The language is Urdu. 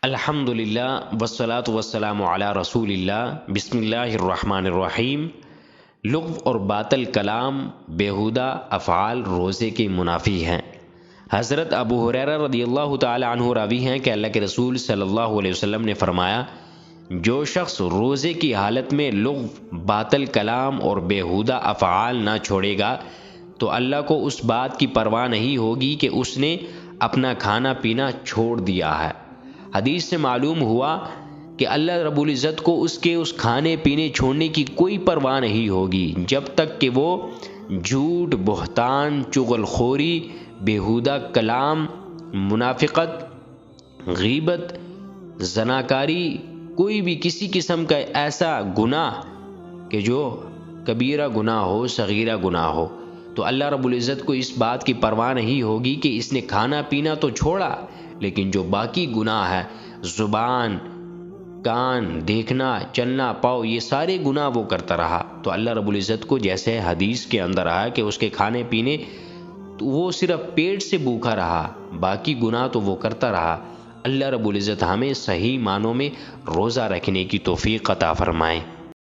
الحمدللہ والصلاۃ والسلام علی رسول اللہ بسم اللہ الرحمن الرحیم۔ لغو اور باطل کلام بیہودہ افعال روزے کے منافی ہیں۔ حضرت ابو ہریرہ رضی اللہ تعالی عنہ راوی ہیں کہ اللہ کے رسول صلی اللہ علیہ وسلم نے فرمایا، جو شخص روزے کی حالت میں لغو، باطل کلام اور بیہودہ افعال نہ چھوڑے گا تو اللہ کو اس بات کی پرواہ نہیں ہوگی کہ اس نے اپنا کھانا پینا چھوڑ دیا ہے۔ حدیث سے معلوم ہوا کہ اللہ رب العزت کو اس کے کھانے پینے چھوڑنے کی کوئی پرواہ نہیں ہوگی جب تک کہ وہ جھوٹ، بہتان، چغل خوری، بیہودہ کلام، منافقت، غیبت، زناکاری، کوئی بھی کسی قسم کا ایسا گناہ کہ جو کبیرہ گناہ ہو، صغیرہ گناہ ہو، تو اللہ رب العزت کو اس بات کی پرواہ نہیں ہوگی کہ اس نے کھانا پینا تو چھوڑا لیکن جو باقی گناہ ہے، زبان، کان، دیکھنا، چلنا پاؤ، یہ سارے گناہ وہ کرتا رہا تو اللہ رب العزت کو، جیسے حدیث کے اندر آیا کہ اس کے کھانے پینے تو وہ صرف پیٹ سے بھوکا رہا، باقی گناہ تو وہ کرتا رہا۔ اللہ رب العزت ہمیں صحیح معنوں میں روزہ رکھنے کی توفیق عطا فرمائے۔